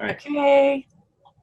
Okay,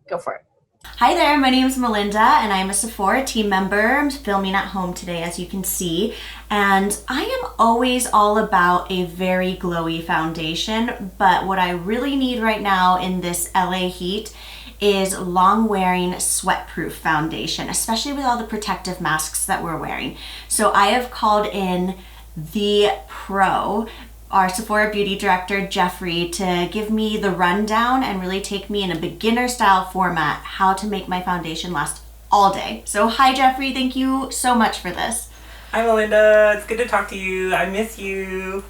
go for it. Hi there, my name is Melinda and I'm a Sephora team member. I'm filming at home today, as you can see, and I am always all about a very glowy foundation, but what I really need right now in this LA heat is long wearing sweat-proof foundation, especially with all the protective masks that we're wearing. So I have called in the pro, our Sephora Beauty Director Jeffrey, to give me the rundown and really take me in a beginner style format how to make my foundation last all day. So hi Jeffrey, thank you so much for this. Hi Melinda, it's good to talk to you. I miss you.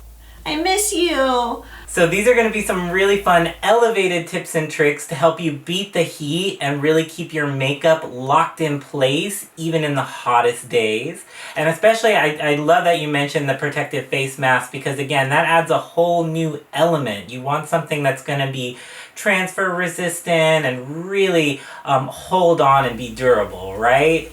I miss you. So these are going to be some really fun elevated tips and tricks to help you beat the heat and really keep your makeup locked in place even in the hottest days. And especially I love that you mentioned the protective face mask, because again, that adds a whole new element. You want something that's going to be transfer resistant and really hold on and be durable, right?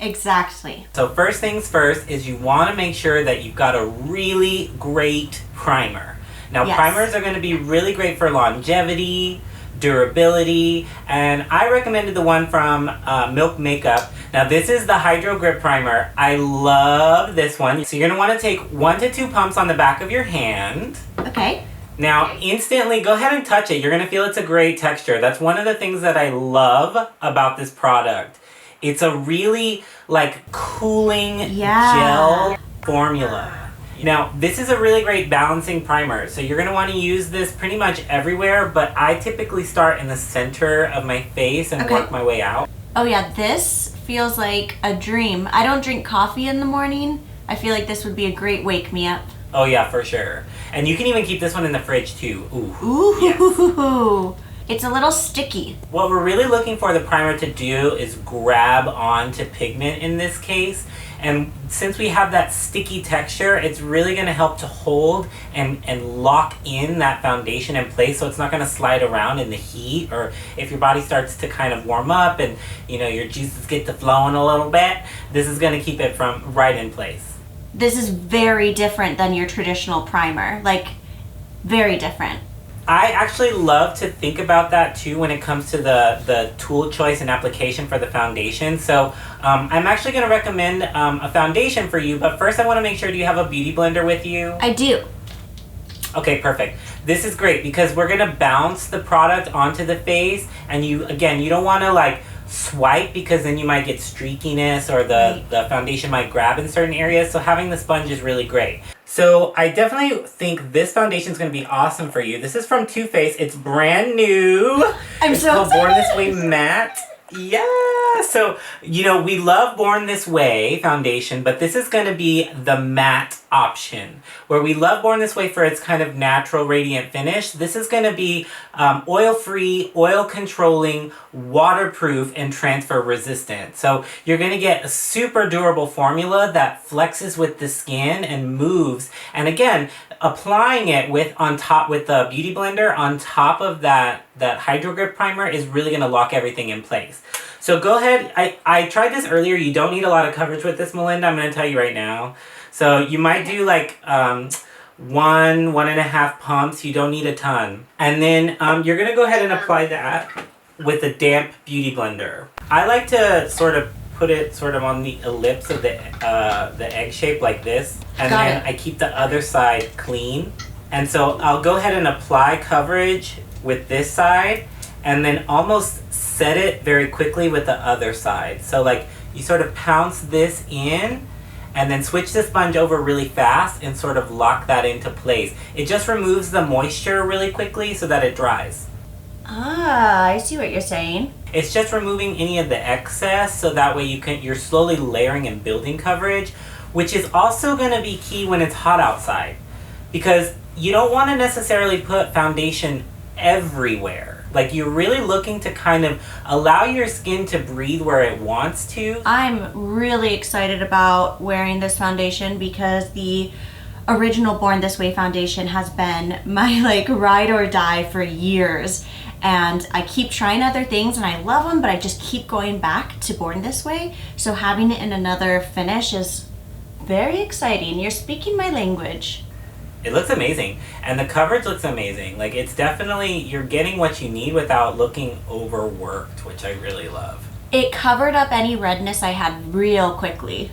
Exactly. So first things first is you want to make sure that you've got a really great primer. Now Yes. Primers are going to be really great for longevity, durability, and I recommended the one from Milk Makeup. Now this is the Hydro Grip Primer. I love this one. So you're going to want to take 1 to 2 pumps on the back of your hand. Okay. Now, instantly, go ahead and touch it. You're going to feel it's a great texture. That's one of the things that I love about this product. It's a really, cooling gel formula. Now, this is a really great balancing primer. So you're going to want to use this pretty much everywhere, but I typically start in the center of my face and work my way out. Oh yeah, this feels like a dream. I don't drink coffee in the morning. I feel like this would be a great wake me up. Oh yeah, for sure. And you can even keep this one in the fridge too. Ooh. Yes. It's a little sticky. What we're really looking for the primer to do is grab onto pigment in this case. And since we have that sticky texture, it's really going to help to hold and lock in that foundation in place, so it's not going to slide around in the heat, or if your body starts to kind of warm up and your juices get to flowing a little bit, this is going to keep it from right in place. This is very different than your traditional primer. Very different. I actually love to think about that too when it comes to the tool choice and application for the foundation. So I'm actually going to recommend a foundation for you, but first I want to make sure, do you have a beauty blender with you? I do. Okay, perfect. This is great because we're going to bounce the product onto the face, and you don't want to swipe, because then you might get streakiness or the foundation might grab in certain areas. So having the sponge is really great. So I definitely think this foundation is going to be awesome for you. This is from Too Faced. It's brand new. It's so called excited. Born This Way Matte. Yeah. So, we love Born This Way foundation, but this is going to be the matte option. Where we love Born This Way for its kind of natural radiant finish, this is going to be oil-free, oil-controlling, waterproof, and transfer resistant. So you're going to get a super durable formula that flexes with the skin and moves. And again, applying it with the beauty blender on top of that Hydro Grip primer is really going to lock everything in place. So go ahead. I tried this earlier. You don't need a lot of coverage with this, Melinda. I'm going to tell you right now. So you might do 1.5 pumps. You don't need a ton. And then you're going to go ahead and apply that with a damp beauty blender. I like to sort of put it on the ellipse of the egg shape like this. And then I keep the other side clean. And so I'll go ahead and apply coverage with this side, and then almost set it very quickly with the other side. So you sort of pounce this in, and then switch the sponge over really fast and sort of lock that into place. It just removes the moisture really quickly so that it dries. Ah, I see what you're saying. It's just removing any of the excess, so that way you're slowly layering and building coverage, which is also going to be key when it's hot outside, because you don't want to necessarily put foundation everywhere. You're really looking to kind of allow your skin to breathe where it wants to. I'm really excited about wearing this foundation because the original Born This Way foundation has been my ride or die for years. And I keep trying other things and I love them, but I just keep going back to Born This Way. So having it in another finish is very exciting. You're speaking my language. It looks amazing. And the coverage looks amazing. Like, it's definitely, you're getting what you need without looking overworked, which I really love. It covered up any redness I had real quickly.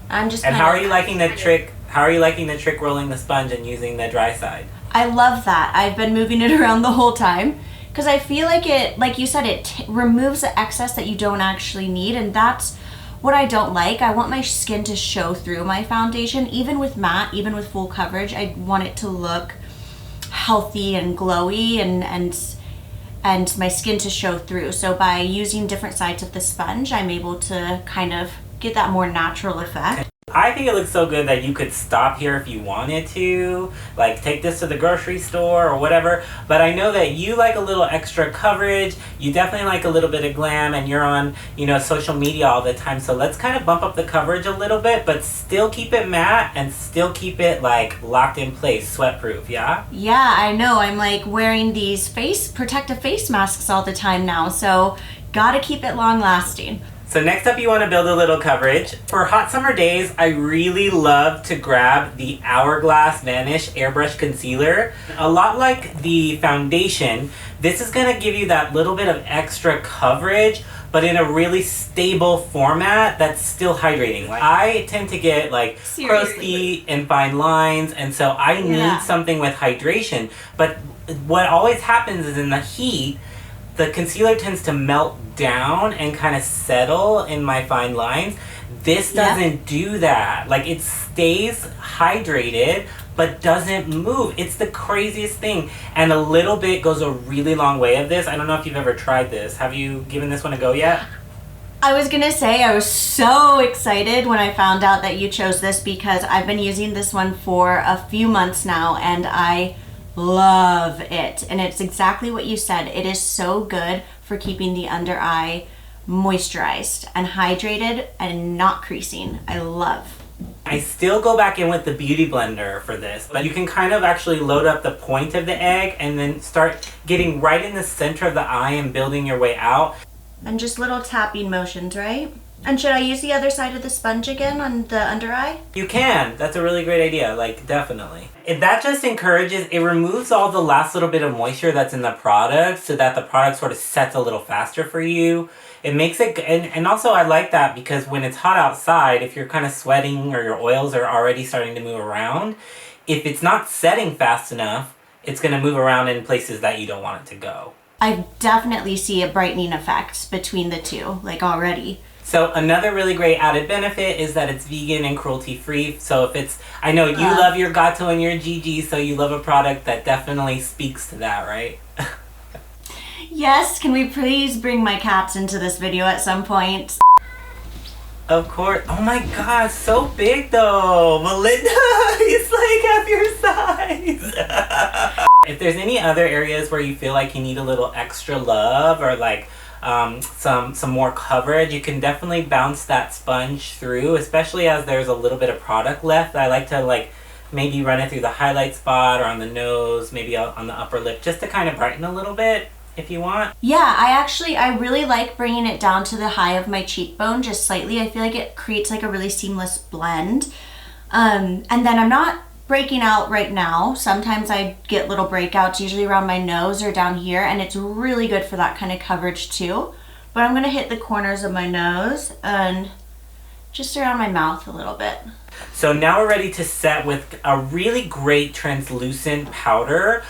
I'm just And how are you liking the trick? How are you liking the trick rolling the sponge and using the dry side? I love that. I've been moving it around the whole time because I feel like it, like you said, it removes the excess that you don't actually need, and that's what I don't like. I want my skin to show through my foundation, even with matte, even with full coverage. I want it to look healthy and glowy and my skin to show through. So by using different sides of the sponge, I'm able to kind of get that more natural effect. I think it looks so good that you could stop here if you wanted to, like take this to the grocery store or whatever. But I know that you like a little extra coverage. You definitely like a little bit of glam, and you're on, you know, social media all the time. So let's kind of bump up the coverage a little bit, but still keep it matte and still keep it like locked in place, sweat proof, yeah? Yeah, I know. I'm like wearing these protective face masks all the time now. So gotta keep it long lasting. So next up, you want to build a little coverage. For hot summer days, I really love to grab the HOURGLASS Vanish Airbrush Concealer. A lot like the foundation, this is going to give you that little bit of extra coverage, but in a really stable format that's still hydrating. Like, I tend to get like crusty and fine lines, and so I need something with hydration. But what always happens is in the heat, the concealer tends to melt down and kind of settle in my fine lines. This doesn't do that. Like, it stays hydrated but doesn't move. It's the craziest thing. And a little bit goes a really long way of this. I don't know if you've ever tried this. Have you given this one a go yet? I was gonna say, I was so excited when I found out that you chose this because I've been using this one for a few months now and I love it. And it's exactly what you said. It is so good for keeping the under eye moisturized and hydrated and not creasing. I love. I still go back in with the Beauty Blender for this, but you can kind of actually load up the point of the egg and then start getting right in the center of the eye and building your way out. And just little tapping motions, right? And should I use the other side of the sponge again on the under eye? You can. That's a really great idea. Like, definitely. That just encourages, it removes all the last little bit of moisture that's in the product so that the product sort of sets a little faster for you. It makes it, and also I like that because when it's hot outside, if you're kind of sweating or your oils are already starting to move around, if it's not setting fast enough, it's going to move around in places that you don't want it to go. I definitely see a brightening effect between the two, like already. So another really great added benefit is that it's vegan and cruelty free. So if it's, I know you love your Gato and your Gigi, so you love a product that definitely speaks to that, right? Yes, can we please bring my cats into this video at some point? Of course. Oh my god, so big though. Melinda, he's like half your size. If there's any other areas where you feel like you need a little extra love or like some more coverage, you can definitely bounce that sponge through, especially as there's a little bit of product left. I like to like maybe run it through the highlight spot or on the nose, maybe on the upper lip, just to kind of brighten a little bit if you want. Yeah, I really like bringing it down to the high of my cheekbone just slightly. I feel like it creates like a really seamless blend. And then I'm not breaking out right now. Sometimes I get little breakouts, usually around my nose or down here, and it's really good for that kind of coverage too. But I'm gonna hit the corners of my nose and just around my mouth a little bit. So now we're ready to set with a really great translucent powder.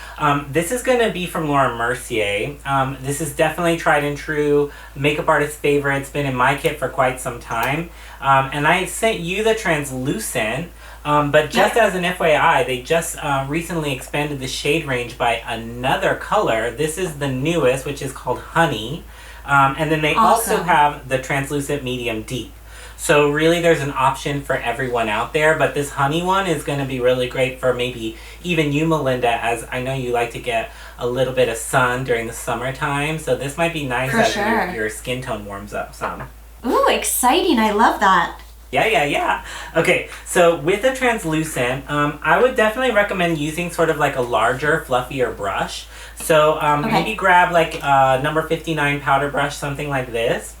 This is going to be from Laura Mercier. This is definitely tried and true, makeup artist favorite. It's been in my kit for quite some time. And I sent you the translucent, but just as an FYI, they just recently expanded the shade range by another color. This is the newest, which is called Honey. And then they also have the translucent medium deep. So really there's an option for everyone out there, but this honey one is going to be really great for maybe even you, Melinda, as I know you like to get a little bit of sun during the summertime. So this might be nice as your skin tone warms up some. Ooh, exciting. I love that. Yeah. Okay, so with the translucent, I would definitely recommend using sort of like a larger, fluffier brush. So maybe grab like a number 59 powder brush, something like this.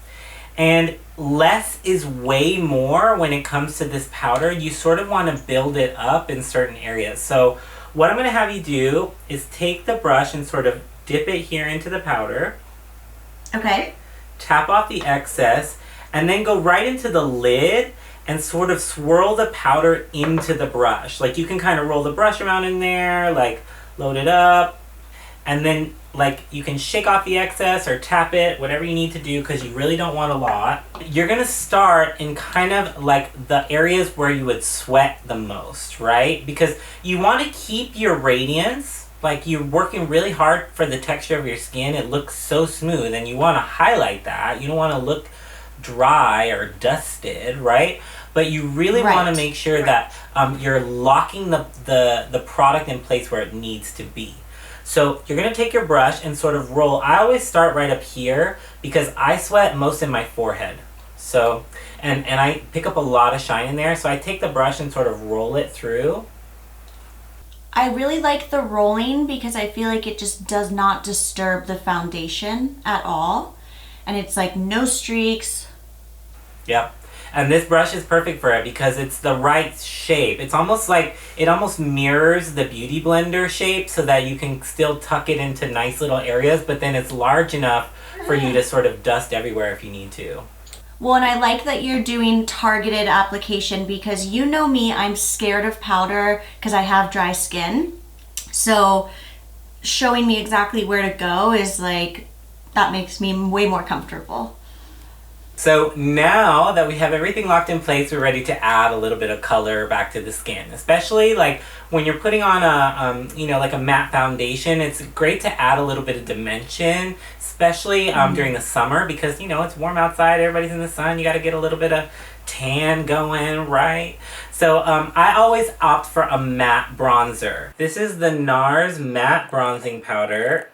And less is way more when it comes to this powder. You sort of want to build it up in certain areas. So what I'm going to have you do is take the brush and sort of dip it here into the powder. Okay. Tap off the excess and then go right into the lid and sort of swirl the powder into the brush. Like you can kind of roll the brush around in there, like load it up, and then like you can shake off the excess or tap it, whatever you need to do, because you really don't want a lot. You're gonna start in kind of like the areas where you would sweat the most, right? Because you want to keep your radiance, like you're working really hard for the texture of your skin. It looks so smooth and you want to highlight that. You don't want to look dry or dusted, right? But you really want to make sure that you're locking the product in place where it needs to be. So you're going to take your brush and sort of roll. I always start right up here because I sweat most in my forehead. So, and I pick up a lot of shine in there. So I take the brush and sort of roll it through. I really like the rolling because I feel like it just does not disturb the foundation at all. And it's like no streaks. Yep. And this brush is perfect for it because it's the right shape. It's almost like, it almost mirrors the Beauty Blender shape so that you can still tuck it into nice little areas, but then it's large enough for you to sort of dust everywhere if you need to. Well, and I like that you're doing targeted application because you know me, I'm scared of powder because I have dry skin. So showing me exactly where to go is like, that makes me way more comfortable. So now that we have everything locked in place, we're ready to add a little bit of color back to the skin. Especially like when you're putting on a, like a matte foundation, it's great to add a little bit of dimension, especially during the summer because, it's warm outside, everybody's in the sun, you got to get a little bit of tan going, right? So I always opt for a matte bronzer. This is the NARS matte bronzing powder.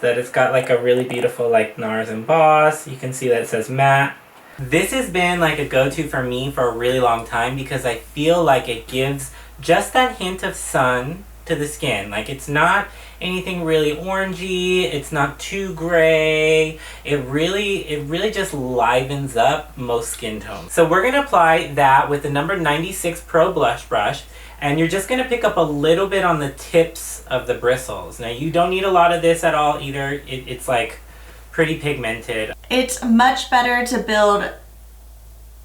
That it's got like a really beautiful like NARS emboss. You can see that it says matte. This has been like a go-to for me for a really long time because I feel like it gives just that hint of sun to the skin. Like it's not anything really orangey, it's not too gray. It really just livens up most skin tones. So we're gonna apply that with the number 96 Pro Blush Brush. And you're just going to pick up a little bit on the tips of the bristles. Now, you don't need a lot of this at all either. It's like pretty pigmented. It's much better to build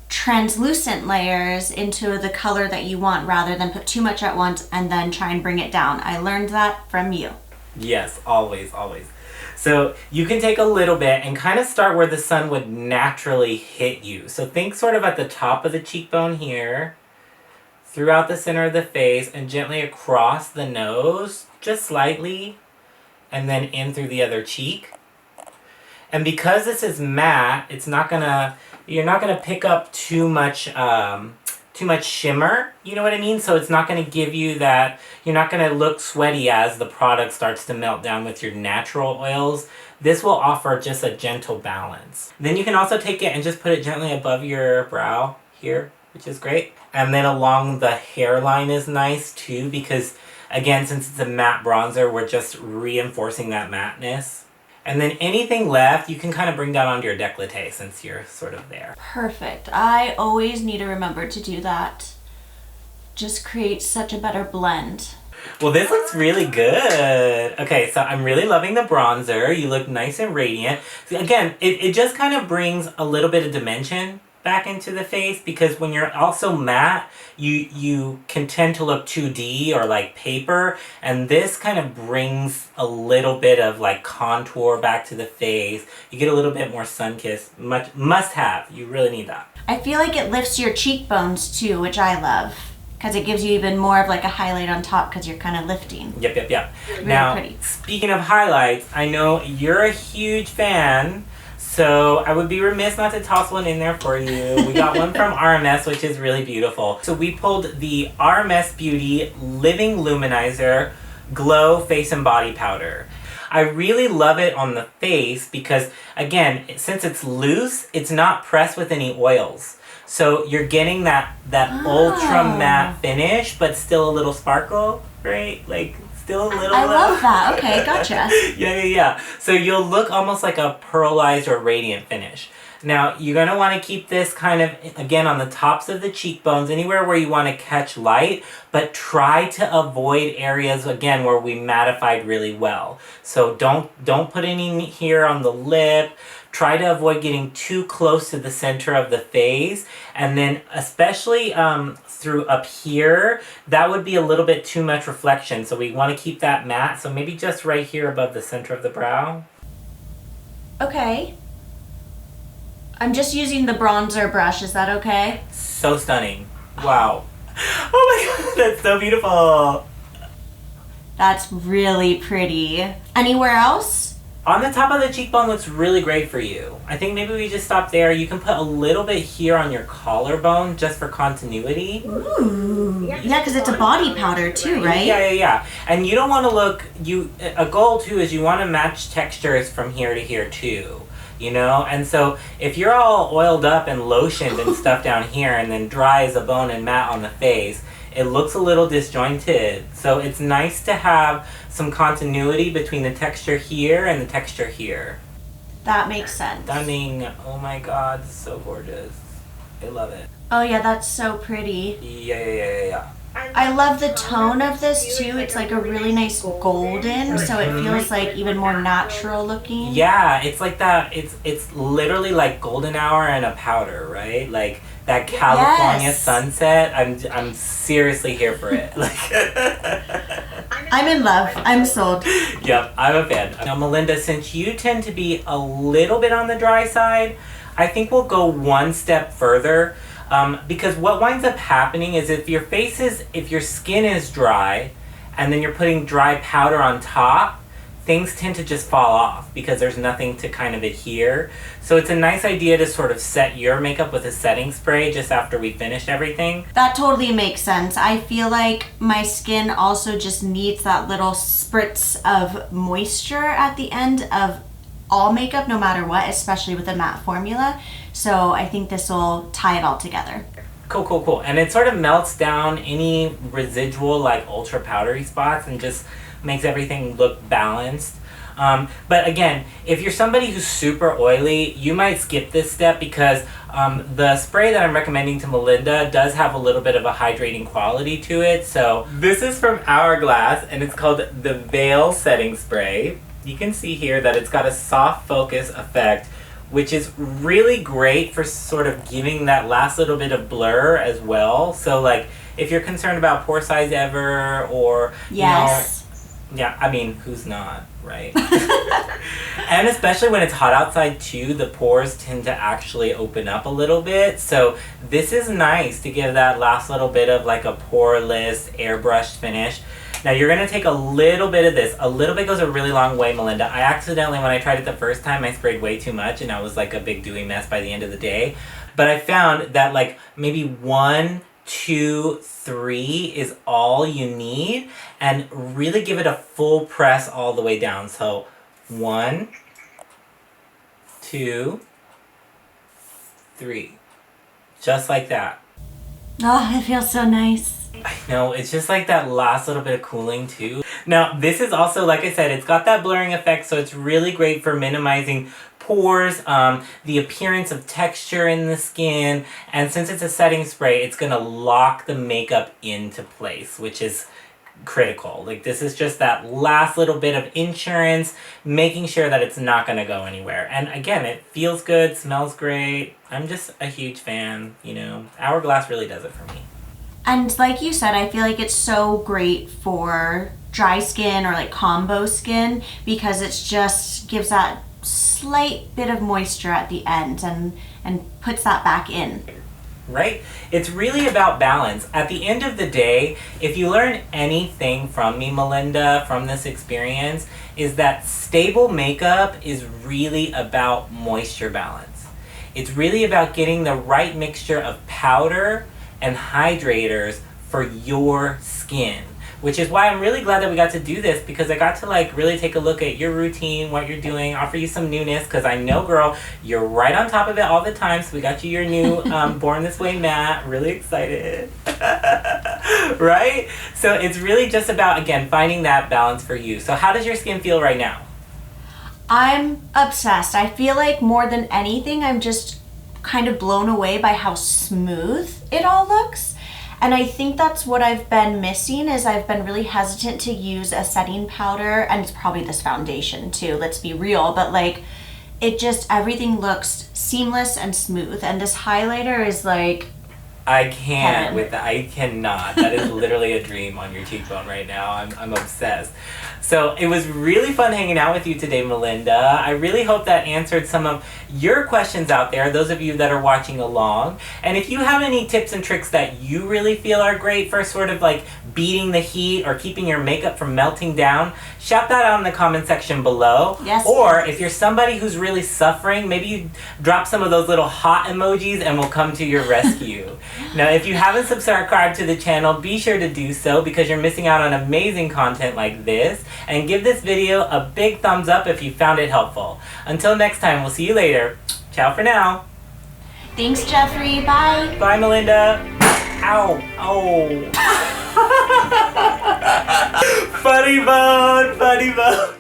translucent layers into the color that you want rather than put too much at once and then try and bring it down. I learned that from you. Yes, always, always. So you can take a little bit and kind of start where the sun would naturally hit you. So think sort of at the top of the cheekbone here, throughout the center of the face, and gently across the nose, just slightly, and then in through the other cheek. And because this is matte, you're not gonna pick up too much shimmer, you know what I mean? So it's not gonna give you that, you're not gonna look sweaty as the product starts to melt down with your natural oils. This will offer just a gentle balance. Then you can also take it and just put it gently above your brow here, which is great. And then along the hairline is nice too because, again, since it's a matte bronzer, we're just reinforcing that matteness. And then anything left, you can kind of bring down onto your décolleté since you're sort of there. Perfect. I always need to remember to do that. Just creates such a better blend. Well, this looks really good. Okay, so I'm really loving the bronzer. You look nice and radiant. Again, it just kind of brings a little bit of dimension back into the face because when you're also matte, you can tend to look 2D or like paper, and this kind of brings a little bit of like contour back to the face. You get a little bit more sun-kissed. Must have. You really need that. I feel like it lifts your cheekbones too, which I love because it gives you even more of like a highlight on top because you're kind of lifting. Yep. Really Now, pretty. Speaking of highlights, I know you're a huge fan. So I would be remiss not to toss one in there for you. We got one from RMS, which is really beautiful. So we pulled the RMS Beauty Living Luminizer Glow Face and Body Powder. I really love it on the face because, again, since it's loose, it's not pressed with any oils. So you're getting that ultra matte finish, but still a little sparkle, right? Like, still a little. I love that. Okay, gotcha. Yeah. So you'll look almost like a pearlized or radiant finish. Now, you're going to want to keep this kind of, again, on the tops of the cheekbones, anywhere where you want to catch light, but try to avoid areas, again, where we mattified really well. So don't put any here on the lip. Try to avoid getting too close to the center of the face. And then especially through up here, that would be a little bit too much reflection. So we want to keep that matte. So maybe just right here above the center of the brow. Okay. I'm just using the bronzer brush. Is that okay? So stunning. Wow. Oh my god, that's so beautiful. That's really pretty. Anywhere else? On the top of the cheekbone looks really great for you. I think maybe we just stop there. You can put a little bit here on your collarbone just for continuity. Ooh. Yeah, because it's a body powder too, right? Yeah. And you don't want to look, a goal too is you want to match textures from here to here too. You know, and so if you're all oiled up and lotioned and stuff down here and then dry as a bone and matte on the face, it looks a little disjointed. So it's nice to have some continuity between the texture here and the texture here. That makes sense. Stunning. Oh my god, so gorgeous. I love it. Oh yeah, that's so pretty. Yeah. I love the tone of this too. It's like a really nice golden, so it feels like even more natural looking. Yeah, it's like that. It's literally like golden hour and a powder, right? Like that California sunset. I'm seriously here for it. Like I'm in love. I'm sold. Yep, I'm a fan. Now, Melinda, since you tend to be a little bit on the dry side, I think we'll go one step further. Because what winds up happening is if your skin is dry and then you're putting dry powder on top, things tend to just fall off because there's nothing to kind of adhere. So it's a nice idea to sort of set your makeup with a setting spray just after we finish everything. That totally makes sense. I feel like my skin also just needs that little spritz of moisture at the end of all makeup, no matter what, especially with a matte formula. So I think this will tie it all together. Cool. And it sort of melts down any residual like ultra powdery spots and just makes everything look balanced. But again, if you're somebody who's super oily, you might skip this step because the spray that I'm recommending to Melinda does have a little bit of a hydrating quality to it. So this is from Hourglass and it's called the Veil Setting Spray. You can see here that it's got a soft focus effect, which is really great for sort of giving that last little bit of blur as well. So like if you're concerned about pore size ever or, yeah, I mean, who's not, right? And especially when it's hot outside too, the pores tend to actually open up a little bit. So this is nice to give that last little bit of like a poreless airbrush finish. Now you're going to take a little bit of this. A little bit goes a really long way, Melinda. I accidentally, when I tried it the first time, I sprayed way too much and I was like a big dewy mess by the end of the day. But I found that like maybe 1, 2, 3 is all you need and really give it a full press all the way down. So 1, 2, 3. Just like that. Oh, it feels so nice. I know, it's just like that last little bit of cooling too. Now, this is also, like I said, it's got that blurring effect, so it's really great for minimizing pores, the appearance of texture in the skin, and since it's a setting spray, it's gonna lock the makeup into place, which is critical. Like this is just that last little bit of insurance, making sure that it's not gonna go anywhere. And again, it feels good, smells great. I'm just a huge fan, you know. Hourglass really does it for me. And like you said, I feel like it's so great for dry skin or like combo skin because it's just gives that slight bit of moisture at the end and puts that back in. Right? It's really about balance. At the end of the day, if you learn anything from me, Melinda, from this experience, is that stable makeup is really about moisture balance. It's really about getting the right mixture of powder and hydrators for your skin, which is why I'm really glad that we got to do this because I got to like really take a look at your routine, what you're doing, offer you some newness because I know, girl, you're right on top of it all the time. So we got you your new Born This Way matte. Really excited. Right? So it's really just about, again, finding that balance for you. So how does your skin feel right now? I'm obsessed. I feel like more than anything, I'm just kind of blown away by how smooth it all looks. And I think that's what I've been missing, is I've been really hesitant to use a setting powder, and it's probably this foundation too, let's be real, but like it just, everything looks seamless and smooth, and this highlighter is like I can't heaven. with that. I cannot. That is literally a dream on your cheekbone right now. I'm obsessed. So it was really fun hanging out with you today, Melinda. I really hope that answered some of your questions out there, those of you that are watching along. And if you have any tips and tricks that you really feel are great for sort of like beating the heat or keeping your makeup from melting down, shout that out in the comment section below. Yes. Or if you're somebody who's really suffering, maybe you drop some of those little hot emojis and we'll come to your rescue. Now, if you haven't subscribed to the channel, be sure to do so because you're missing out on amazing content like this. And give this video a big thumbs up if you found it helpful. Until next time, we'll see you later. Ciao for now. Thanks, Jeffrey. Bye. Bye, Melinda. Ow. Oh. Funny bone. Funny bone.